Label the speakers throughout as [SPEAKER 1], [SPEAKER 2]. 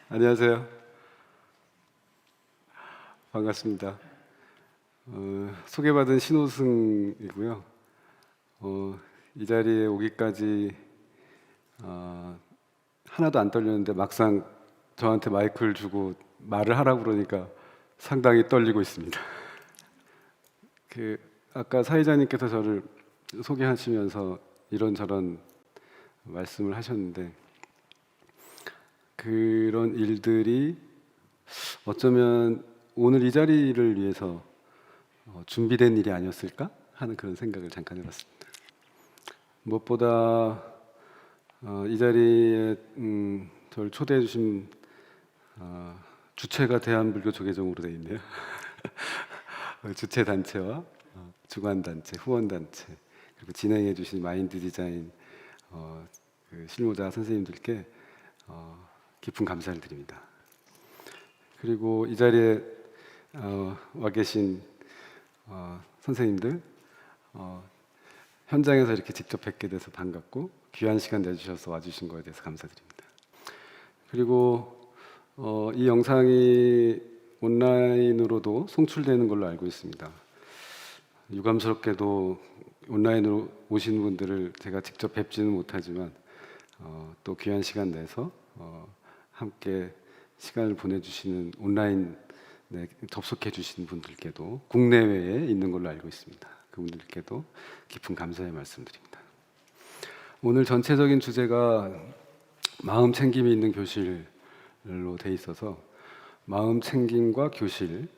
[SPEAKER 1] 안녕하세요. 반갑습니다. 소개받은 신호승이고요. 이 자리에 오기까지 하나도 안 떨렸는데 막상 저한테 마이크를 주고 말을 하라고 그러니까 상당히 떨리고 있습니다. 아까 사회자님께서 저를 소개하시면서 이런저런 말씀을 하셨는데 그런 일들이 어쩌면 오늘 이 자리를 위해서 준비된 일이 아니었을까 하는 그런 생각을 잠깐 해봤습니다. 무엇보다 이 자리에 저를 초대해 주신 주체가 대한불교조계종으로 되어 있네요. 주체 단체와 주관 단체, 후원 단체 그리고 진행해 주신 마인드 디자인 그 실무자 선생님들께 깊은 감사를 드립니다. 그리고 이 자리에 와 계신 선생님들 현장에서 이렇게 직접 뵙게 돼서 반갑고 귀한 시간 내주셔서 와주신 거에 대해서 감사드립니다. 그리고 이 영상이 온라인으로도 송출되는 걸로 알고 있습니다. 유감스럽게도 온라인으로 오신 분들을 제가 직접 뵙지는 못하지만 또 귀한 시간 내서 함께 시간을 보내주시는 온라인 접속해 주신 분들께도 국내외에 있는 걸로 알고 있습니다. 그분들께도 깊은 감사의 말씀드립니다. 오늘 전체적인 주제가 마음 챙김이 있는 교실로 돼 있어서 마음 챙김과 교실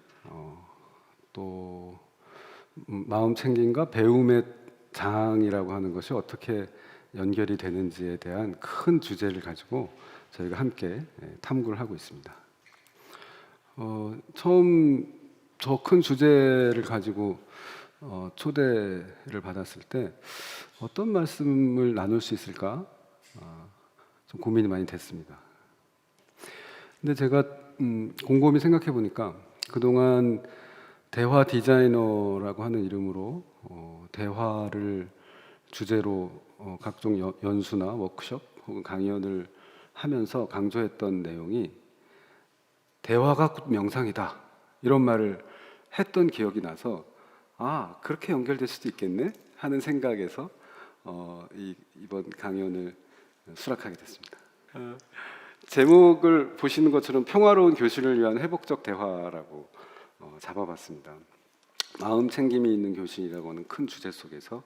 [SPEAKER 1] 또 마음 챙김과 배움의 장이라고 하는 것이 어떻게 연결이 되는지에 대한 큰 주제를 가지고 저희가 함께 탐구를 하고 있습니다. 처음 저 큰 주제를 가지고 초대를 받았을 때 어떤 말씀을 나눌 수 있을까 좀 고민이 많이 됐습니다. 근데 제가 곰곰이 생각해 보니까 그동안 대화 디자이너라고 하는 이름으로 대화를 주제로 각종 연수나 워크숍 혹은 강연을 하면서 강조했던 내용이 대화가 곧 명상이다 이런 말을 했던 기억이 나서 그렇게 연결될 수도 있겠네 하는 생각에서 이번 강연을 수락하게 됐습니다. 제목을 보시는 것처럼 평화로운 교실을 위한 회복적 대화라고 잡아봤습니다. 마음 챙김이 있는 교실이라고 하는 큰 주제 속에서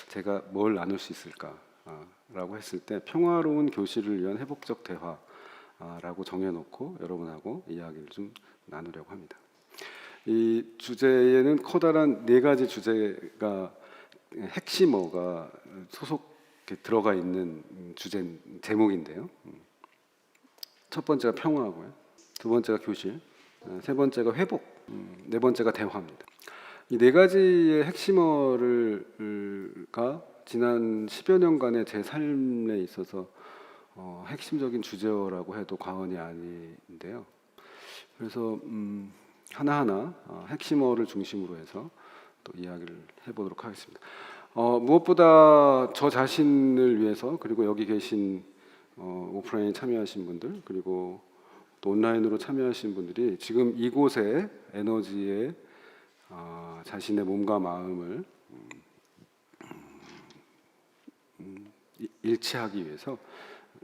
[SPEAKER 1] 제가 뭘 나눌 수 있을까라고 했을 때 평화로운 교실을 위한 회복적 대화라고 정해놓고 여러분하고 이야기를 좀 나누려고 합니다. 이 주제에는 커다란 4가지 주제가 핵심어가 소속해 들어가 있는 제목인데요. 첫 번째가 평화고요. 두 번째가 교실, 세 번째가 회복, 네 번째가 대화입니다. 이 4가지의 핵심어가 지난 10여 년간의 제 삶에 있어서 핵심적인 주제어라고 해도 과언이 아닌데요. 그래서 하나하나 핵심어를 중심으로 해서 또 이야기를 해보도록 하겠습니다. 무엇보다 저 자신을 위해서 그리고 여기 계신 오프라인에 참여하신 분들 그리고 또 온라인으로 참여하신 분들이 지금 이곳에 에너지에 자신의 몸과 마음을 일치하기 위해서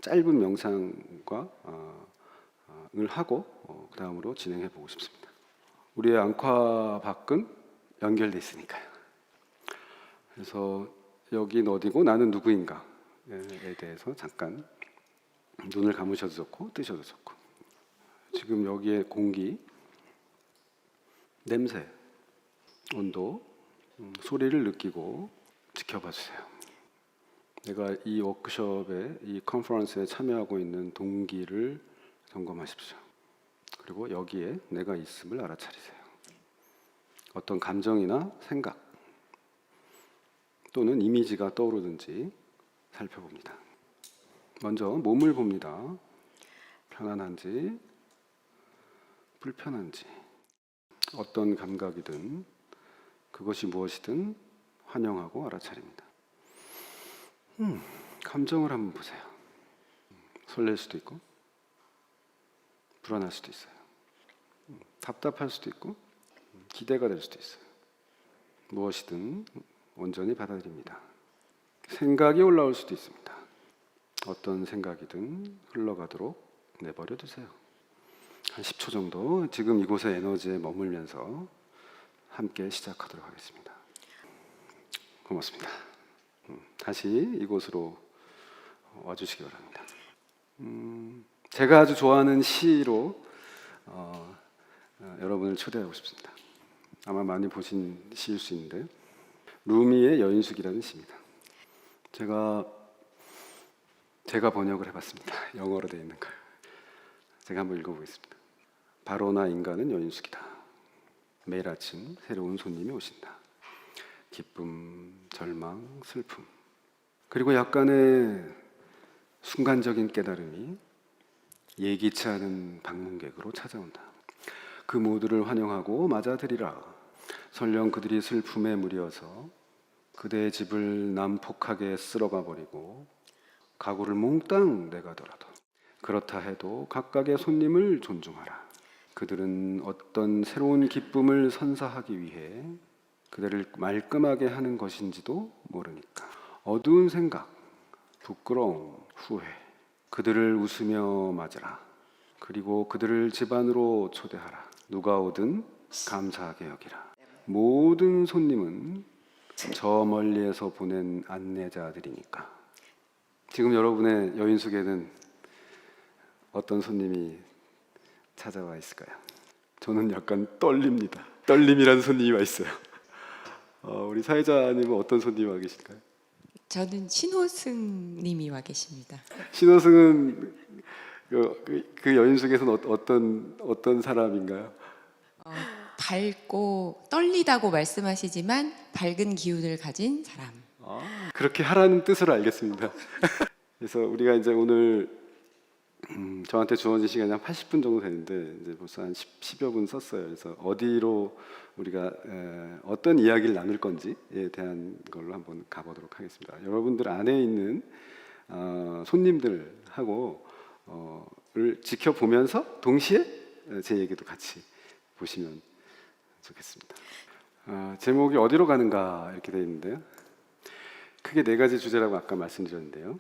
[SPEAKER 1] 짧은 명상과 을 하고 그 다음으로 진행해 보고 싶습니다. 우리의 안과 밖은 연결돼 있으니까요. 그래서 여긴 어디고 나는 누구인가에 대해서 잠깐 눈을 감으셔도 좋고 뜨셔도 좋고 지금 여기에 공기, 냄새, 온도, 소리를 느끼고 지켜봐 주세요. 내가 이 워크숍에 이 컨퍼런스에 참여하고 있는 동기를 점검하십시오. 그리고 여기에 내가 있음을 알아차리세요. 어떤 감정이나 생각 또는 이미지가 떠오르는지 살펴봅니다. 먼저 몸을 봅니다. 편안한지 불편한지 어떤 감각이든 그것이 무엇이든 환영하고 알아차립니다. 감정을 한번 보세요. 설렐 수도 있고 불안할 수도 있어요. 답답할 수도 있고 기대가 될 수도 있어요. 무엇이든 온전히 받아들입니다. 생각이 올라올 수도 있습니다. 어떤 생각이든 흘러가도록 내버려 두세요. 한 10초 정도 지금 이곳의 에너지에 머물면서 함께 시작하도록 하겠습니다. 고맙습니다. 다시 이곳으로 와주시기 바랍니다. 제가 아주 좋아하는 시로 여러분을 초대하고 싶습니다. 아마 많이 보신 시일 수 있는데 루미의 여인숙이라는 시입니다. 제가 번역을 해봤습니다. 영어로 되어 있는 거예요. 제가 한번 읽어보겠습니다. 바로나 인간은 여인숙이다. 매일 아침 새로운 손님이 오신다. 기쁨, 절망, 슬픔, 그리고 약간의 순간적인 깨달음이 예기치 않은 방문객으로 찾아온다. 그 모두를 환영하고 맞아들이라. 설령 그들이 슬픔에 무리어서 그대의 집을 난폭하게 쓸어가 버리고 가구를 몽땅 내가더라도 그렇다 해도 각각의 손님을 존중하라. 그들은 어떤 새로운 기쁨을 선사하기 위해 그들을 말끔하게 하는 것인지도 모르니까. 어두운 생각, 부끄러움, 후회, 그들을 웃으며 맞으라. 그리고 그들을 집 안으로 초대하라. 누가 오든 감사하게 여기라. 모든 손님은 저 멀리에서 보낸 안내자들이니까. 지금 여러분의 여인숙에는 어떤 손님이 찾아와 있을까요? 저는 약간 떨립니다. 떨림이라는 손님이 와 있어요. 우리 사회자님은 어떤 손님이 와 계실까요?
[SPEAKER 2] 저는 신호승님이 와 계십니다.
[SPEAKER 1] 신호승은 그 여인숙에서는 어떤 사람인가요?
[SPEAKER 2] 밝고 떨리다고 말씀하시지만 밝은 기운을 가진 사람.
[SPEAKER 1] 그렇게 하라는 뜻으로 알겠습니다. 그래서 우리가 이제 오늘 저한테 주어진 시간이 한 80분 정도 되는데 이제 벌써 한 10여 분 썼어요. 그래서 어디로 우리가 어떤 이야기를 나눌 건지에 대한 걸로 한번 가보도록 하겠습니다. 여러분들 안에 있는 손님들하고 를 지켜보면서 동시에 제 얘기도 같이 보시면 좋겠습니다. 제목이 어디로 가는가 이렇게 되어 있는데요. 크게 네 가지 주제라고 아까 말씀드렸는데요.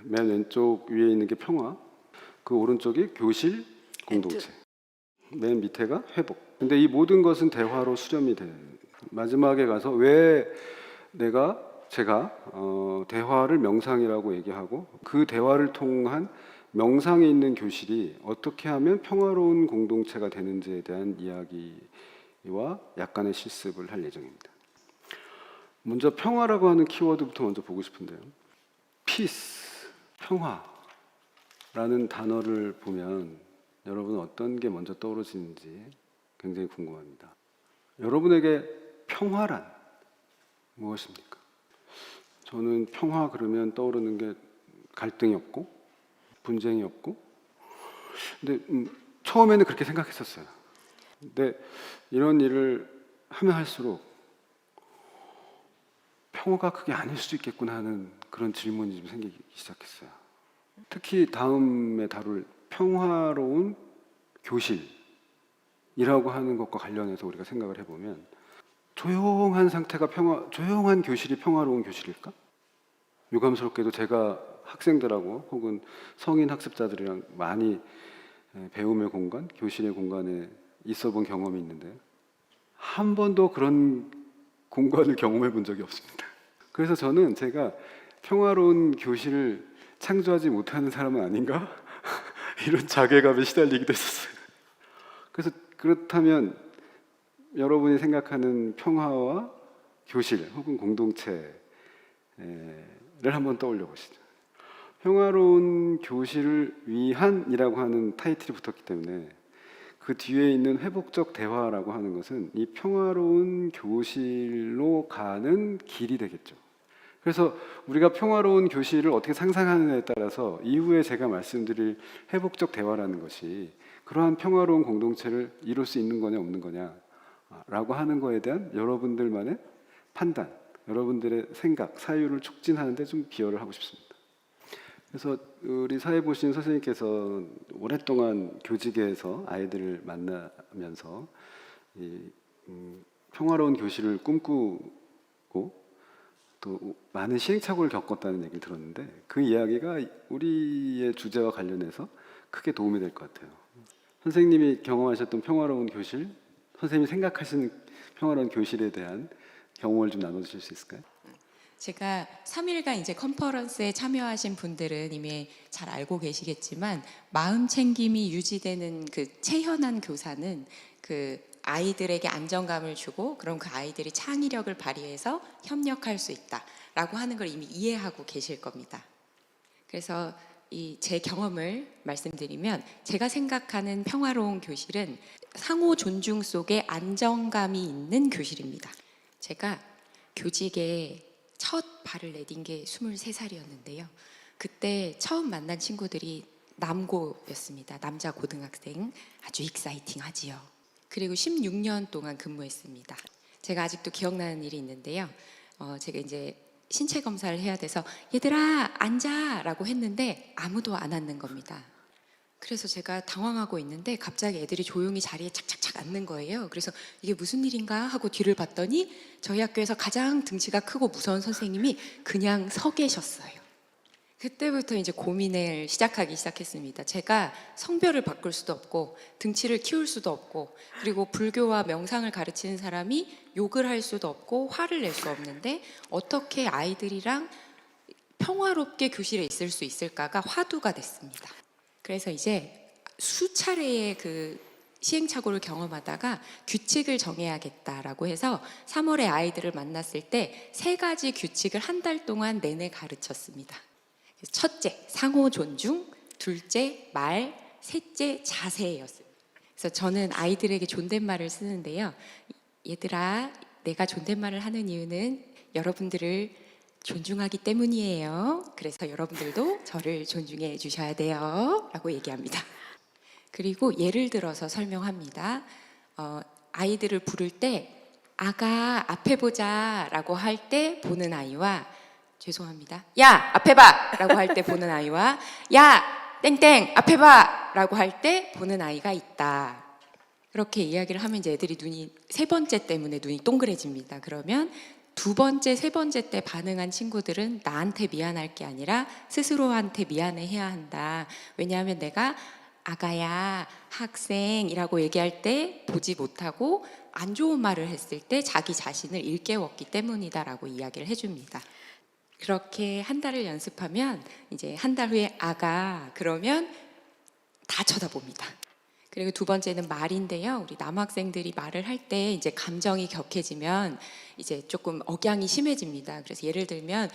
[SPEAKER 1] 맨 왼쪽 위에 있는 게 평화, 그 오른쪽이 교실, 공동체, 맨 밑에가 회복. 근데 이 모든 것은 대화로 수렴이 돼요. 마지막에 가서 왜 제가 대화를 명상이라고 얘기하고 그 대화를 통한 명상에 있는 교실이 어떻게 하면 평화로운 공동체가 되는지에 대한 이야기와 약간의 실습을 할 예정입니다. 먼저 평화라고 하는 키워드부터 먼저 보고 싶은데요. peace, 평화라는 단어를 보면 여러분 어떤 게 먼저 떠오르시는지 굉장히 궁금합니다. 여러분에게 평화란 무엇입니까? 저는 평화 그러면 떠오르는 게 갈등이 없고 분쟁이 없고, 근데 처음에는 그렇게 생각했었어요. 근데 이런 일을 하면 할수록 평화가 그게 아닐 수도 있겠구나 하는 그런 질문이 좀 생기기 시작했어요. 특히 다음에 다룰 평화로운 교실이라고 하는 것과 관련해서 우리가 생각을 해보면 조용한 상태가 조용한 교실이 평화로운 교실일까? 유감스럽게도 제가 학생들하고 혹은 성인 학습자들이랑 많이 배움의 공간, 교실의 공간에 있어 본 경험이 있는데 한 번도 그런 공간을 경험해 본 적이 없습니다. 그래서 저는 제가 평화로운 교실을 창조하지 못하는 사람은 아닌가? 이런 자괴감에 시달리기도 했었어요. 그래서 그렇다면 여러분이 생각하는 평화와 교실 혹은 공동체를 한번 떠올려 보시죠. 평화로운 교실을 위한이라고 하는 타이틀이 붙었기 때문에 그 뒤에 있는 회복적 대화라고 하는 것은 이 평화로운 교실로 가는 길이 되겠죠. 그래서 우리가 평화로운 교실을 어떻게 상상하느냐에 따라서 이후에 제가 말씀드릴 회복적 대화라는 것이 그러한 평화로운 공동체를 이룰 수 있는 거냐 없는 거냐라고 하는 거에 대한 여러분들만의 판단, 여러분들의 생각, 사유를 촉진하는 데 좀 기여를 하고 싶습니다. 그래서 우리 사회 보신 선생님께서 오랫동안 교직에서 아이들을 만나면서 이, 평화로운 교실을 꿈꾸고 또 많은 시행착오를 겪었다는 얘기를 들었는데 그 이야기가 우리의 주제와 관련해서 크게 도움이 될 것 같아요. 선생님이 경험하셨던 평화로운 교실, 선생님이 생각하시는 평화로운 교실에 대한 경험을 좀 나눠주실 수 있을까요?
[SPEAKER 2] 제가 3일간 이제 컨퍼런스에 참여하신 분들은 이미 잘 알고 계시겠지만 마음 챙김이 유지되는 그 채현한 교사는 그 아이들에게 안정감을 주고 그럼 그 아이들이 창의력을 발휘해서 협력할 수 있다라고 하는 걸 이미 이해하고 계실 겁니다. 그래서 이 제 경험을 말씀드리면 제가 생각하는 평화로운 교실은 상호 존중 속에 안정감이 있는 교실입니다. 제가 교직에 첫 발을 내딘 게 23살이었는데요. 그때 처음 만난 친구들이 남고였습니다. 남자 고등학생, 아주 익사이팅하지요. 그리고 16년 동안 근무했습니다. 제가 아직도 기억나는 일이 있는데요. 제가 이제 신체 검사를 해야 돼서 얘들아 앉아라고 했는데 아무도 안 앉는 겁니다. 그래서 제가 당황하고 있는데 갑자기 애들이 조용히 자리에 착착착 앉는 거예요. 그래서 이게 무슨 일인가 하고 뒤를 봤더니 저희 학교에서 가장 등치가 크고 무서운 선생님이 그냥 서 계셨어요. 그때부터 이제 고민을 시작했습니다. 제가 성별을 바꿀 수도 없고 등치를 키울 수도 없고 그리고 불교와 명상을 가르치는 사람이 욕을 할 수도 없고 화를 낼 수 없는데 어떻게 아이들이랑 평화롭게 교실에 있을 수 있을까가 화두가 됐습니다. 그래서 이제 수차례의 그 시행착오를 경험하다가 규칙을 정해야겠다라고 해서 3월에 아이들을 만났을 때 3가지 규칙을 한 달 동안 내내 가르쳤습니다. 첫째, 상호 존중, 둘째, 말, 셋째, 자세였어요. 그래서 저는 아이들에게 존댓말을 쓰는데요. 얘들아, 내가 존댓말을 하는 이유는 여러분들을 존중하기 때문이에요. 그래서 여러분들도 저를 존중해 주셔야 돼요. 라고 얘기합니다. 그리고 예를 들어서 설명합니다. 아이들을 부를 때 아가 앞에 보자 라고 할 때 보는 아이와 죄송합니다. 야 앞에 봐 라고 할 때 보는 아이와 야 땡땡 앞에 봐 라고 할 때 보는 아이가 있다. 그렇게 이야기를 하면 이제 애들이 눈이 3번째 때문에 눈이 동그래집니다. 그러면 2번째, 3번째 때 반응한 친구들은 나한테 미안할 게 아니라 스스로한테 미안해해야 한다. 왜냐하면 내가 아가야, 학생이라고 얘기할 때 보지 못하고 안 좋은 말을 했을 때 자기 자신을 일깨웠기 때문이다라고 이야기를 해줍니다. 그렇게 한 달을 연습하면 이제 한 달 후에 아가 그러면 다 쳐다봅니다. 그리고 2번째는 말인데요. 우리 남학생들이 말을 할 때 이제 감정이 격해지면 이제 조금 억양이 심해집니다. 그래서 예를 들면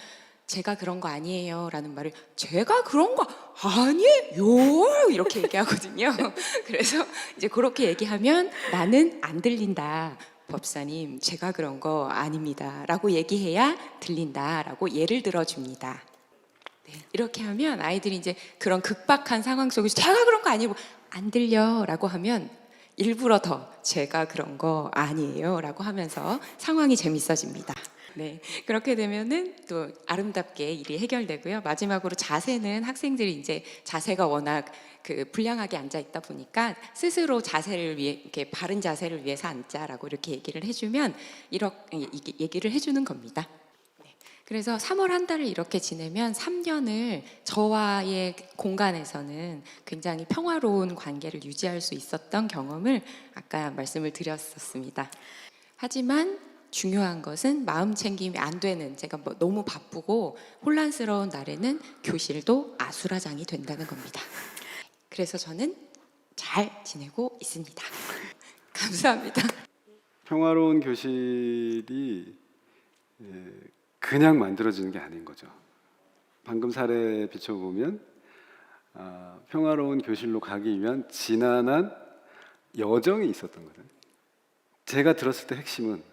[SPEAKER 2] 제가 그런 거 아니에요 라는 말을 제가 그런 거 아니에요 이렇게 얘기하거든요. 그래서 이제 그렇게 얘기하면 나는 안 들린다. 법사님, 제가 그런 거 아닙니다 라고 얘기해야 들린다 라고 예를 들어줍니다. 네, 이렇게 하면 아이들이 이제 그런 급박한 상황 속에서 제가 그런 거 아니고 안 들려 라고 하면 일부러 더 제가 그런 거 아니에요 라고 하면서 상황이 재밌어집니다. 네, 그렇게 되면은 또 아름답게 일이 해결되고요. 마지막으로 자세는 학생들이 이제 자세가 워낙 그 불량하게 앉아 있다 보니까 스스로 자세를 위해 이렇게 바른 자세를 위해서 앉자라고 이렇게 얘기를 해주면 이렇게 얘기를 해주는 겁니다. 네, 그래서 3월 한 달을 이렇게 지내면 3년을 저와의 공간에서는 굉장히 평화로운 관계를 유지할 수 있었던 경험을 아까 말씀을 드렸었습니다. 하지만 중요한 것은 마음 챙김이 안 되는 제가 뭐 너무 바쁘고 혼란스러운 날에는 교실도 아수라장이 된다는 겁니다. 그래서 저는 잘 지내고 있습니다. 감사합니다.
[SPEAKER 1] 평화로운 교실이 그냥 만들어지는 게 아닌 거죠. 방금 사례에 비춰보면 평화로운 교실로 가기 위한 지난한 여정이 있었던 거죠. 제가 들었을 때 핵심은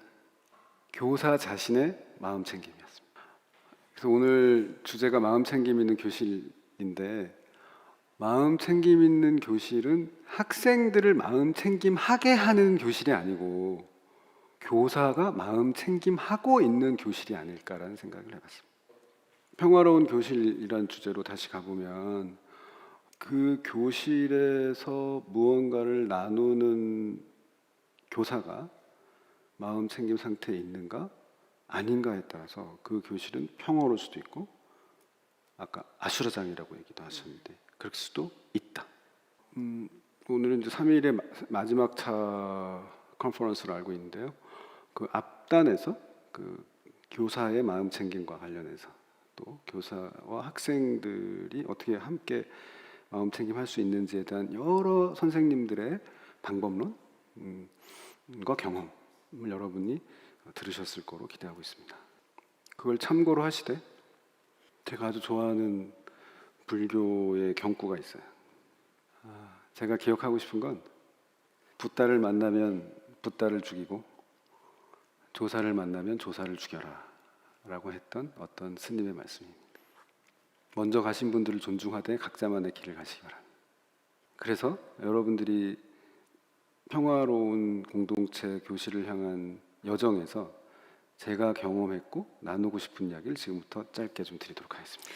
[SPEAKER 1] 교사 자신의 마음 챙김이었습니다. 그래서 오늘 주제가 마음 챙김 있는 교실인데 마음 챙김 있는 교실은 학생들을 마음 챙김하게 하는 교실이 아니고 교사가 마음 챙김하고 있는 교실이 아닐까라는 생각을 해봤습니다. 평화로운 교실이란 주제로 다시 가보면 그 교실에서 무언가를 나누는 교사가 마음 챙김 상태에 있는가 아닌가에 따라서 그 교실은 평화로울 수도 있고 아까 아수라장이라고 얘기도 하셨는데 그럴 수도 있다. 오늘은 이제 3일의 마지막 차 컨퍼런스를 알고 있는데요. 그 앞단에서 그 교사의 마음 챙김과 관련해서 또 교사와 학생들이 어떻게 함께 마음 챙김할 수 있는지에 대한 여러 선생님들의 방법론과 경험을 여러분이 들으셨을 거로 기대하고 있습니다. 그걸 참고로 하시되 제가 아주 좋아하는 불교의 경구가 있어요. 제가 기억하고 싶은 건 붓다를 만나면 붓다를 죽이고 조사를 만나면 조사를 죽여라 라고 했던 어떤 스님의 말씀입니다. 먼저 가신 분들을 존중하되 각자만의 길을 가시기 바랍니다. 그래서 여러분들이 평화로운 공동체 교실을 향한 여정에서 제가 경험했고 나누고 싶은 이야기를 지금부터 짧게 좀 드리도록 하겠습니다.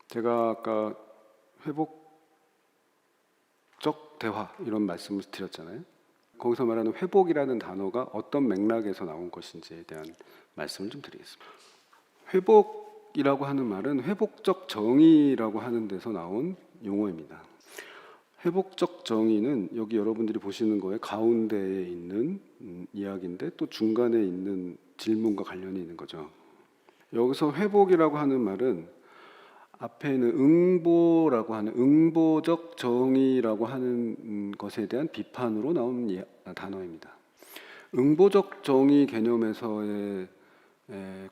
[SPEAKER 1] 제가 아까 회복적 대화 이런 말씀을 드렸잖아요. 거기서 말하는 회복이라는 단어가 어떤 맥락에서 나온 것인지에 대한 말씀을 좀 드리겠습니다. 회복이라고 하는 말은 회복적 정의라고 하는 데서 나온 용어입니다. 회복적 정의는 여기 여러분들이 보시는 거에 가운데에 있는 이야기인데 또 중간에 있는 질문과 관련이 있는 거죠. 여기서 회복이라고 하는 말은 앞에 있는 응보라고 하는 응보적 정의라고 하는 것에 대한 비판으로 나온 단어입니다. 응보적 정의 개념에서의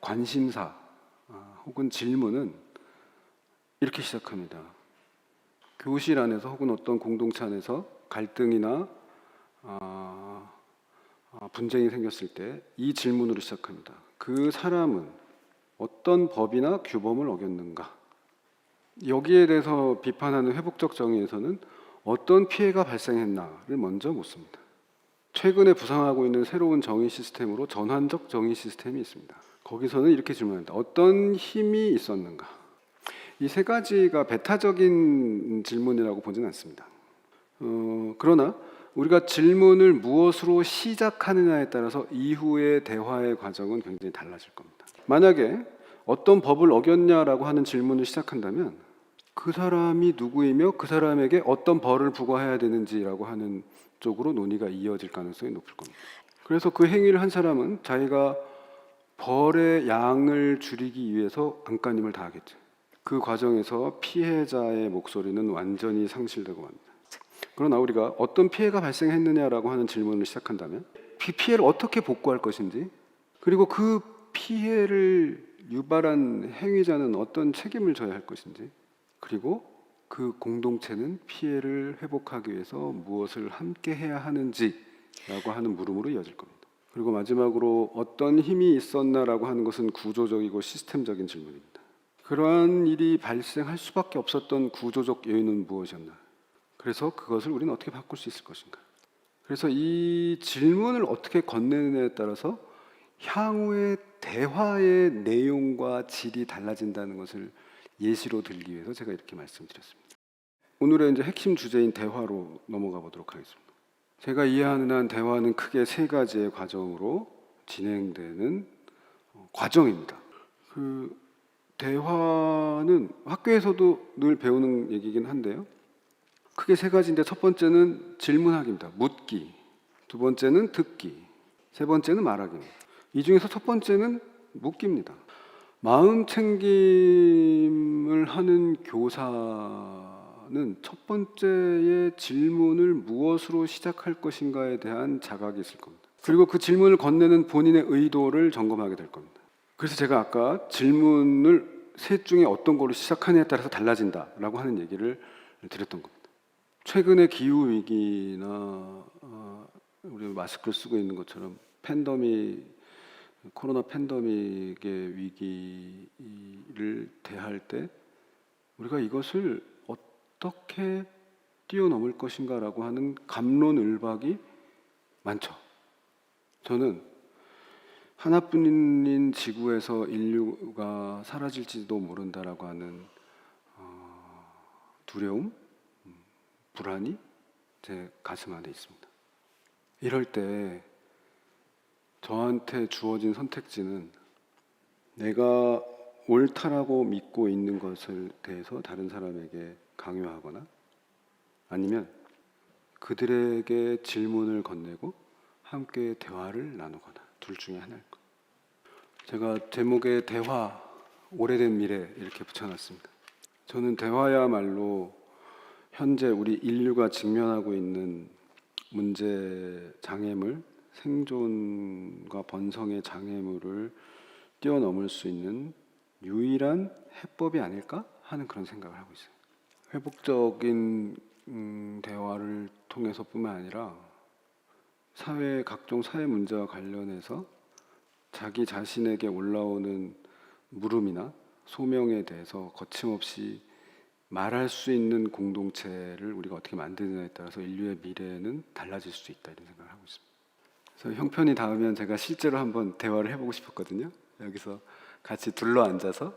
[SPEAKER 1] 관심사 혹은 질문은 이렇게 시작합니다. 교실 안에서 혹은 어떤 공동체 안에서 갈등이나 분쟁이 생겼을 때 이 질문으로 시작합니다. 그 사람은 어떤 법이나 규범을 어겼는가? 여기에 대해서 비판하는 회복적 정의에서는 어떤 피해가 발생했나를 먼저 묻습니다. 최근에 부상하고 있는 새로운 정의 시스템으로 전환적 정의 시스템이 있습니다. 거기서는 이렇게 질문합니다. 어떤 힘이 있었는가? 이 세 가지가 배타적인 질문이라고 보지는 않습니다. 그러나 우리가 질문을 무엇으로 시작하느냐에 따라서 이후의 대화의 과정은 굉장히 달라질 겁니다. 만약에 어떤 법을 어겼냐라고 하는 질문을 시작한다면 그 사람이 누구이며 그 사람에게 어떤 벌을 부과해야 되는지라고 하는 쪽으로 논의가 이어질 가능성이 높을 겁니다. 그래서 그 행위를 한 사람은 자기가 벌의 양을 줄이기 위해서 안간힘을 다하겠죠. 그 과정에서 피해자의 목소리는 완전히 상실되고 맙니다. 그러나 우리가 어떤 피해가 발생했느냐라고 하는 질문을 시작한다면 피해를 어떻게 복구할 것인지 그리고 그 피해를 유발한 행위자는 어떤 책임을 져야 할 것인지 그리고 그 공동체는 피해를 회복하기 위해서 무엇을 함께 해야 하는지라고 하는 물음으로 이어질 겁니다. 그리고 마지막으로 어떤 힘이 있었나라고 하는 것은 구조적이고 시스템적인 질문입니다. 그러한 일이 발생할 수밖에 없었던 구조적 요인은 무엇이었나? 그래서 그것을 우리는 어떻게 바꿀 수 있을 것인가? 그래서 이 질문을 어떻게 건네느냐에 따라서 향후의 대화의 내용과 질이 달라진다는 것을 예시로 들기 위해서 제가 이렇게 말씀드렸습니다. 오늘의 이제 핵심 주제인 대화로 넘어가 보도록 하겠습니다. 제가 이해하는 한 대화는 크게 세 가지의 과정으로 진행되는 과정입니다. 그 대화는 학교에서도 늘 배우는 얘기긴 한데요. 크게 세 가지인데 첫 번째는 질문하기입니다. 묻기. 두 번째는 듣기. 세 번째는 말하기입니다. 이 중에서 첫 번째는 묻기입니다. 마음 챙김을 하는 교사는 첫 번째의 질문을 무엇으로 시작할 것인가에 대한 자각이 있을 겁니다. 그리고 그 질문을 건네는 본인의 의도를 점검하게 될 겁니다. 그래서 제가 아까 질문을 셋 중에 어떤 걸로 시작하느냐에 따라서 달라진다라고 하는 얘기를 드렸던 겁니다. 최근의 기후 위기나 우리 마스크를 쓰고 있는 것처럼 코로나 팬데믹의 위기를 대할 때 우리가 이것을 어떻게 뛰어넘을 것인가라고 하는 갑론을박이 많죠. 저는 하나뿐인 지구에서 인류가 사라질지도 모른다라고 하는 두려움, 불안이 제 가슴 안에 있습니다. 이럴 때 저한테 주어진 선택지는 내가 옳다라고 믿고 있는 것을 대해서 다른 사람에게 강요하거나 아니면 그들에게 질문을 건네고 함께 대화를 나누거나 둘 중에 하나일 거예요. 제가 제목에 대화, 오래된 미래 이렇게 붙여놨습니다. 저는 대화야말로 현재 우리 인류가 직면하고 있는 문제, 장애물, 생존과 번성의 장애물을 뛰어넘을 수 있는 유일한 해법이 아닐까 하는 그런 생각을 하고 있어요. 회복적인 대화를 통해서뿐만 아니라 각종 사회 문제와 관련해서 자기 자신에게 올라오는 물음이나 소명에 대해서 거침없이 말할 수 있는 공동체를 우리가 어떻게 만드느냐에 따라서 인류의 미래는 달라질 수 있다 이런 생각을 하고 있습니다. 그래서 형편이 닿으면 제가 실제로 한번 대화를 해보고 싶었거든요. 여기서 같이 둘러앉아서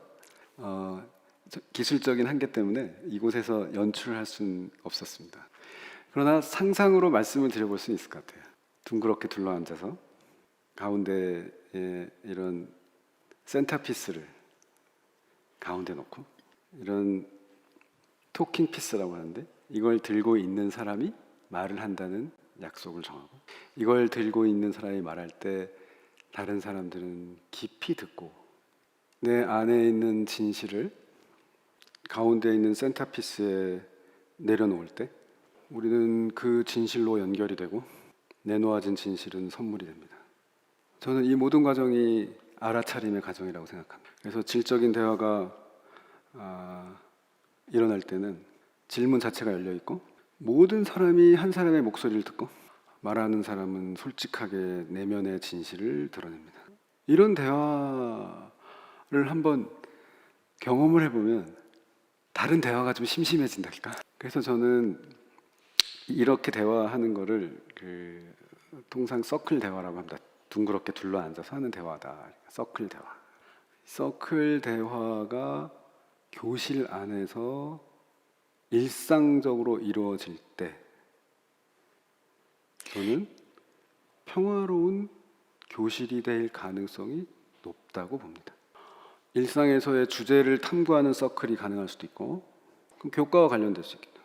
[SPEAKER 1] 기술적인 한계 때문에 이곳에서 연출을 할 수는 없었습니다. 그러나 상상으로 말씀을 드려볼 수는 있을 것 같아요. 둥그렇게 둘러앉아서 가운데에 이런 센터피스를 가운데 놓고 이런 토킹 피스라고 하는데 이걸 들고 있는 사람이 말을 한다는 약속을 정하고 이걸 들고 있는 사람이 말할 때 다른 사람들은 깊이 듣고 내 안에 있는 진실을 가운데 있는 센터피스에 내려놓을 때 우리는 그 진실로 연결이 되고 내놓아진 진실은 선물이 됩니다. 저는 이 모든 과정이 알아차림의 과정이라고 생각합니다. 그래서 질적인 대화가 일어날 때는 질문 자체가 열려 있고 모든 사람이 한 사람의 목소리를 듣고 말하는 사람은 솔직하게 내면의 진실을 드러냅니다. 이런 대화를 한번 경험을 해보면 다른 대화가 좀 심심해진달까? 그래서 저는 이렇게 대화하는 거를 통상 서클 대화라고 합니다. 둥그렇게 둘러앉아서 하는 대화다. 서클 대화. 서클 대화가 교실 안에서 일상적으로 이루어질 때 저는 평화로운 교실이 될 가능성이 높다고 봅니다. 일상에서의 주제를 탐구하는 서클이 가능할 수도 있고 그럼 교과와 관련될 수 있겠죠.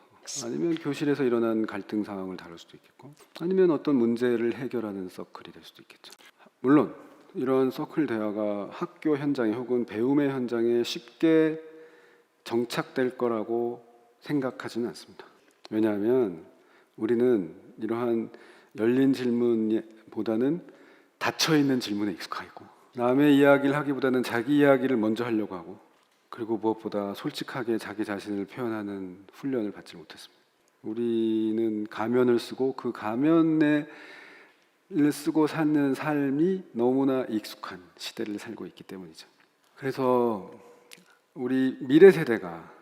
[SPEAKER 1] 아니면 교실에서 일어난 갈등 상황을 다룰 수도 있겠고 아니면 어떤 문제를 해결하는 서클이 될 수도 있겠죠. 물론 이런 서클 대화가 학교 현장에 혹은 배움의 현장에 쉽게 정착될 거라고 생각하지는 않습니다. 왜냐하면 우리는 이러한 열린 질문보다는 닫혀있는 질문에 익숙해 있고 남의 이야기를 하기보다는 자기 이야기를 먼저 하려고 하고 그리고 무엇보다 솔직하게 자기 자신을 표현하는 훈련을 받지 못했습니다. 우리는 가면을 쓰고 그 가면을 쓰고 사는 삶이 너무나 익숙한 시대를 살고 있기 때문이죠. 그래서 우리 미래 세대가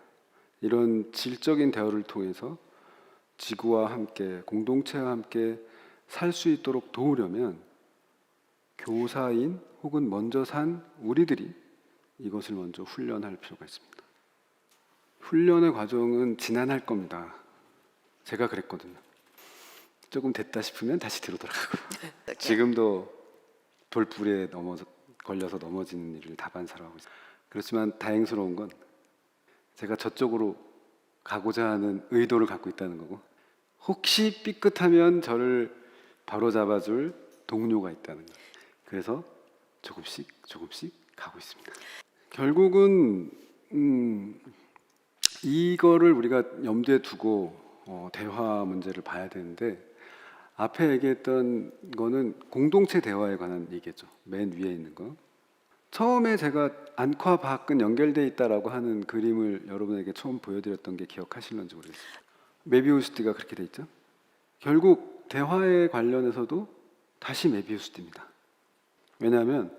[SPEAKER 1] 이런 질적인 대화를 통해서 지구와 함께 공동체와 함께 살 수 있도록 도우려면 교사인 혹은 먼저 산 우리들이 이것을 먼저 훈련할 필요가 있습니다. 훈련의 과정은 지난할 겁니다. 제가 그랬거든요. 조금 됐다 싶으면 다시 뒤로 돌아가고 지금도 돌부리에 걸려서 넘어지는 일을 다반사로 하고 있어요. 그렇지만 다행스러운 건 제가 저쪽으로 가고자 하는 의도를 갖고 있다는 거고 혹시 삐끗하면 저를 바로잡아줄 동료가 있다는 거예요. 그래서 조금씩 가고 있습니다. 결국은 이거를 우리가 염두에 두고 대화 문제를 봐야 되는데 앞에 얘기했던 거는 공동체 대화에 관한 얘기죠. 맨 위에 있는 거. 처음에 제가 안과 밖은 연결되어 있다라고 하는 그림을 여러분에게 처음 보여드렸던 게 기억하실런지 모르겠어요. 메비우스띠가 그렇게 돼 있죠. 결국 대화에 관련해서도 다시 메비우스띠입니다. 왜냐하면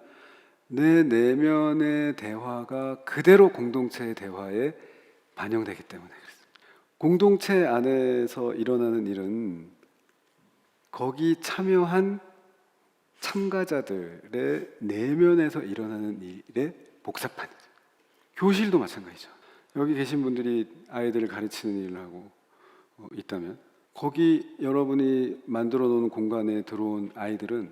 [SPEAKER 1] 내 내면의 대화가 그대로 공동체의 대화에 반영되기 때문에 그렇습니다. 공동체 안에서 일어나는 일은 거기 참여한 참가자들의 내면에서 일어나는 일의 복사판이죠. 교실도 마찬가지죠. 여기 계신 분들이 아이들을 가르치는 일을 하고 있다면 거기 여러분이 만들어 놓은 공간에 들어온 아이들은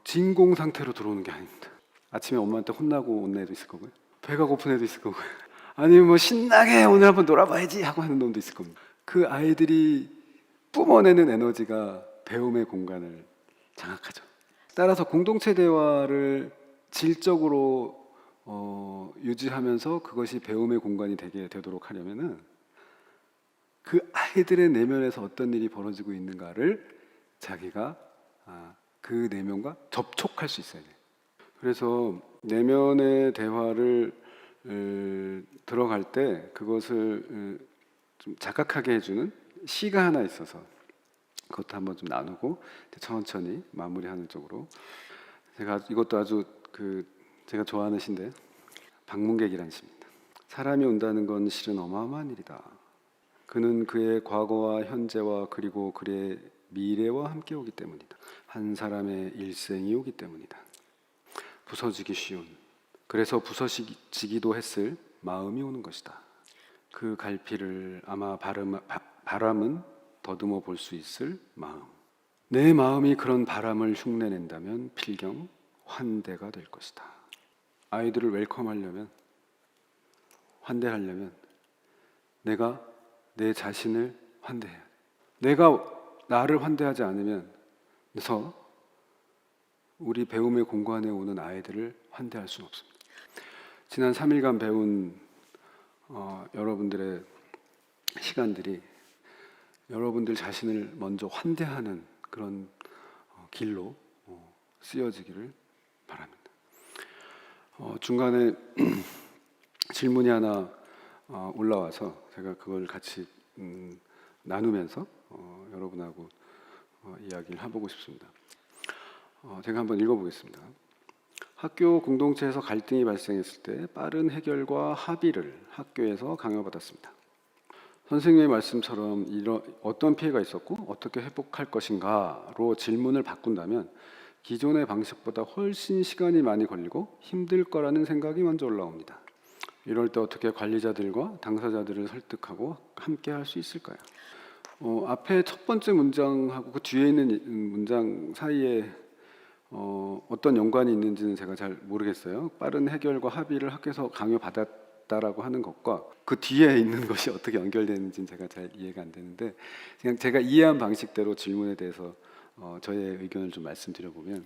[SPEAKER 1] 진공 상태로 들어오는 게 아닙니다. 아침에 엄마한테 혼나고 온 애도 있을 거고요. 배가 고픈 애도 있을 거고요. 아니면 뭐 신나게 오늘 한번 놀아봐야지 하고 하는 놈도 있을 겁니다. 그 아이들이 뿜어내는 에너지가 배움의 공간을 장악하죠. 따라서 공동체 대화를 질적으로 유지하면서 그것이 배움의 공간이 되도록 하려면은 그 아이들의 내면에서 어떤 일이 벌어지고 있는가를 자기가 그 내면과 접촉할 수 있어야 돼요. 그래서 내면의 대화를 들어갈 때 그것을 좀 자각하게 해주는 시가 하나 있어서 그것도 한번 좀 나누고 천천히 마무리하는 쪽으로. 제가 이것도 아주 제가 좋아하는 시인데 방문객이라는 시입니다. 사람이 온다는 건 실은 어마어마한 일이다. 그는 그의 과거와 현재와 그리고 그의 미래와 함께 오기 때문이다. 한 사람의 일생이 오기 때문이다. 부서지기 쉬운, 그래서 부서지기도 했을 마음이 오는 것이다. 그 갈피를 아마 바람은 더듬어 볼 수 있을 마음. 내 마음이 그런 바람을 흉내낸다면 필경 환대가 될 것이다. 아이들을 웰컴하려면, 환대하려면 내가 내 자신을 환대해야 돼. 내가 나를 환대하지 않으면 그래서 우리 배움의 공간에 오는 아이들을 환대할 수는 없습니다. 지난 3일간 배운 여러분들의 시간들이 여러분들 자신을 먼저 환대하는 그런 길로 쓰여지기를 바랍니다. 중간에 질문이 하나 올라와서 제가 그걸 같이 나누면서 여러분하고 이야기를 해보고 싶습니다. 제가 한번 읽어보겠습니다. 학교 공동체에서 갈등이 발생했을 때 빠른 해결과 합의를 학교에서 강요받았습니다. 선생님의 말씀처럼 어떤 피해가 있었고 어떻게 회복할 것인가로 질문을 바꾼다면 기존의 방식보다 훨씬 시간이 많이 걸리고 힘들 거라는 생각이 먼저 올라옵니다. 이럴 때 어떻게 관리자들과 당사자들을 설득하고 함께 할 수 있을까요? 앞에 첫 번째 문장하고 그 뒤에 있는 문장 사이에 어떤 연관이 있는지는 제가 잘 모르겠어요. 빠른 해결과 합의를 학교에서 강요받았다라고 하는 것과 그 뒤에 있는 것이 어떻게 연결되는지는 제가 잘 이해가 안 되는데 그냥 제가 이해한 방식대로 질문에 대해서 저의 의견을 좀 말씀드려보면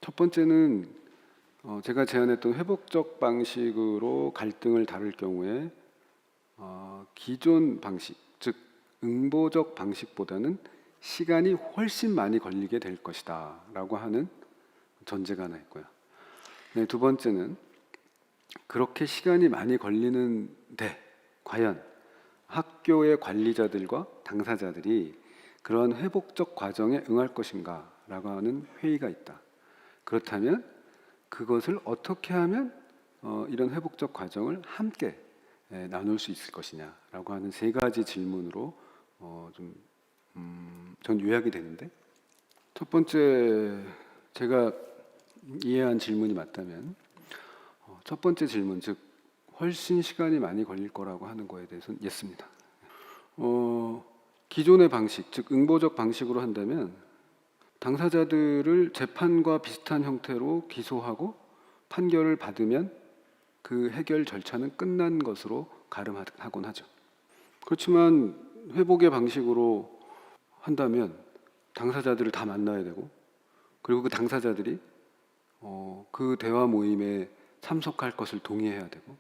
[SPEAKER 1] 첫 번째는 제가 제안했던 회복적 방식으로 갈등을 다룰 경우에 기존 방식, 즉 응보적 방식보다는 시간이 훨씬 많이 걸리게 될 것이다 라고 하는 전제가 하나 있고요. 네, 두 번째는 그렇게 시간이 많이 걸리는데 과연 학교의 관리자들과 당사자들이 그런 회복적 과정에 응할 것인가 라고 하는 회의가 있다. 그렇다면 그것을 어떻게 하면 이런 회복적 과정을 함께 나눌 수 있을 것이냐라고 하는 세 가지 질문으로 전 요약이 되는데 첫 번째 제가 이해한 질문이 맞다면 첫 번째 질문 즉 훨씬 시간이 많이 걸릴 거라고 하는 거에 대해서는 예스입니다. 기존의 방식 즉 응보적 방식으로 한다면 당사자들을 재판과 비슷한 형태로 기소하고 판결을 받으면 그 해결 절차는 끝난 것으로 가름하곤 하죠. 그렇지만 회복의 방식으로 한다면 당사자들을 다 만나야 되고 그리고 그 당사자들이 그 대화 모임에 참석할 것을 동의해야 되고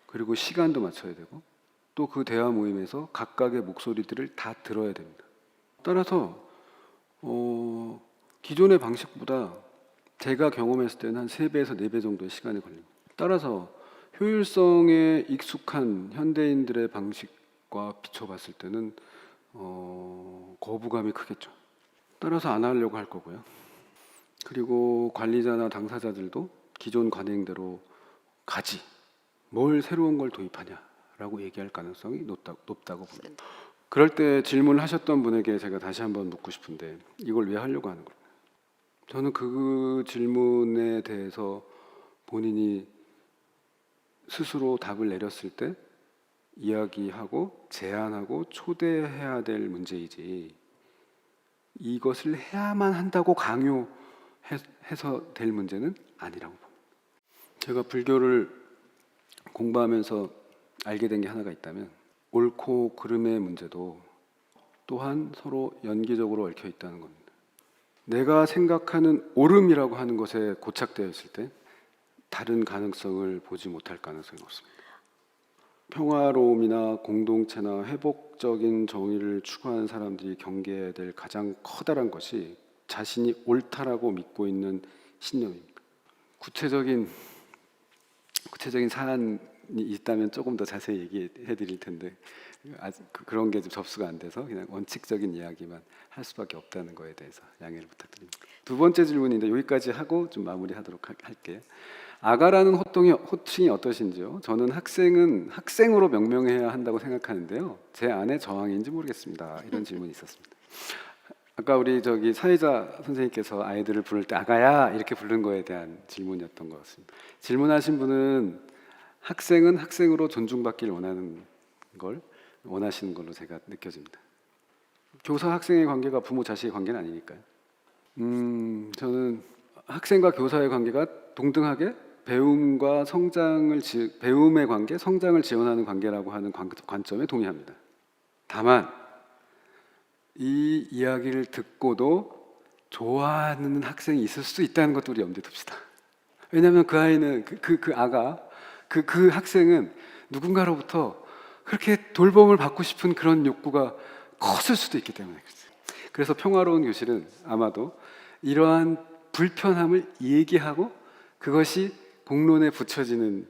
[SPEAKER 1] 그리고 시간도 맞춰야 되고 또 그 대화 모임에서 각각의 목소리들을 다 들어야 됩니다. 따라서 기존의 방식보다 제가 경험했을 때는 한 3배에서 4배 정도의 시간이 걸립니다. 따라서 효율성에 익숙한 현대인들의 방식과 비춰봤을 때는 거부감이 크겠죠. 따라서 안 하려고 할 거고요. 그리고 관리자나 당사자들도 기존 관행대로 가지 뭘 새로운 걸 도입하냐라고 얘기할 가능성이 높다고 봅니다. 그럴 때 질문을 하셨던 분에게 제가 다시 한번 묻고 싶은데 이걸 왜 하려고 하는 거예요? 저는 그 질문에 대해서 본인이 스스로 답을 내렸을 때 이야기하고 제안하고 초대해야 될 문제이지 이것을 해야만 한다고 강요해서 될 문제는 아니라고 봅니다. 제가 불교를 공부하면서 알게 된 게 하나가 있다면 옳고 그름의 문제도 또한 서로 연기적으로 얽혀 있다는 겁니다. 내가 생각하는 옳음이라고 하는 것에 고착되어 있을 때 다른 가능성을 보지 못할 가능성이 없습니다. 평화로움이나 공동체나 회복적인 정의를 추구하는 사람들이 경계해야 될 가장 커다란 것이 자신이 옳다라고 믿고 있는 신념입니다. 구체적인 사안이 있다면 조금 더 자세히 얘기해 드릴 텐데 아직 그런 게 좀 접수가 안 돼서 그냥 원칙적인 이야기만 할 수밖에 없다는 거에 대해서 양해를 부탁드립니다. 두 번째 질문인데 여기까지 하고 좀 마무리하도록 할게요. 아가라는 호칭이 어떠신지요? 저는 학생은 학생으로 명명해야 한다고 생각하는데요. 제 안에 저항인지 모르겠습니다. 이런 질문이 있었습니다. 아까 우리 사회자 선생님께서 아이들을 부를 때 아가야 이렇게 부르는 거에 대한 질문이었던 것 같습니다. 질문하신 분은 학생은 학생으로 존중받기를 원하시는 걸로 제가 느껴집니다. 교사 학생의 관계가 부모 자식의 관계는 아니니까요. 저는 학생과 교사의 관계가 동등하게 배움의 관계, 성장을 지원하는 관계라고 하는 관점에 동의합니다. 다만 이 이야기를 듣고도 좋아하는 학생이 있을 수 있다는 것도 우리 염두에 둡시다. 왜냐하면 그 아이는 그 학생은 누군가로부터 그렇게 돌봄을 받고 싶은 그런 욕구가 컸을 수도 있기 때문에 그렇죠. 그래서 평화로운 교실은 아마도 이러한 불편함을 얘기하고 그것이 공론에 붙여지는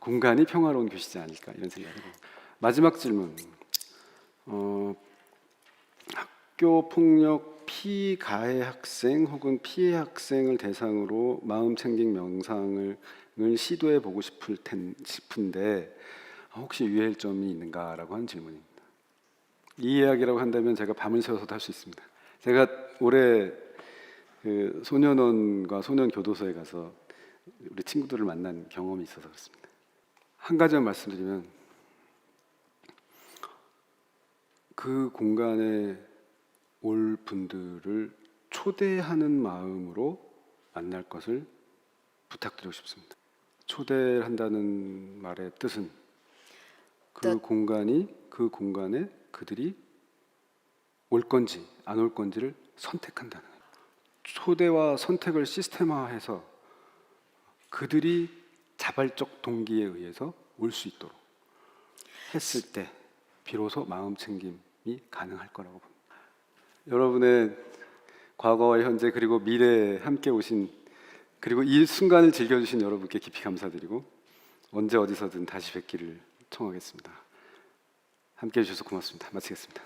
[SPEAKER 1] 공간이 평화로운 교실이지 않을까 이런 생각을 해요. 마지막 질문. 학교 폭력 피가해 학생 혹은 피해 학생을 대상으로 마음챙김 명상을 시도해 보고 싶은데 혹시 유의할 점이 있는가라고 하는 질문입니다. 이 이야기라고 한다면 제가 밤을 새워서도 할 수 있습니다. 제가 올해 그 소년원과 소년교도소에 가서 우리 친구들을 만난 경험이 있어서 그렇습니다. 한 가지만 말씀드리면 그 공간에 올 분들을 초대하는 마음으로 만날 것을 부탁드리고 싶습니다. 초대를 한다는 말의 뜻은 그 공간에 그들이 올 건지 안 올 건지를 선택한다는 거예요. 초대와 선택을 시스템화해서 그들이 자발적 동기에 의해서 올 수 있도록 했을 때 비로소 마음챙김이 가능할 거라고 봅니다. 여러분의 과거와 현재 그리고 미래에 함께 오신 그리고 이 순간을 즐겨주신 여러분께 깊이 감사드리고 언제 어디서든 다시 뵙기를 청하겠습니다. 함께 해주셔서 고맙습니다. 마치겠습니다.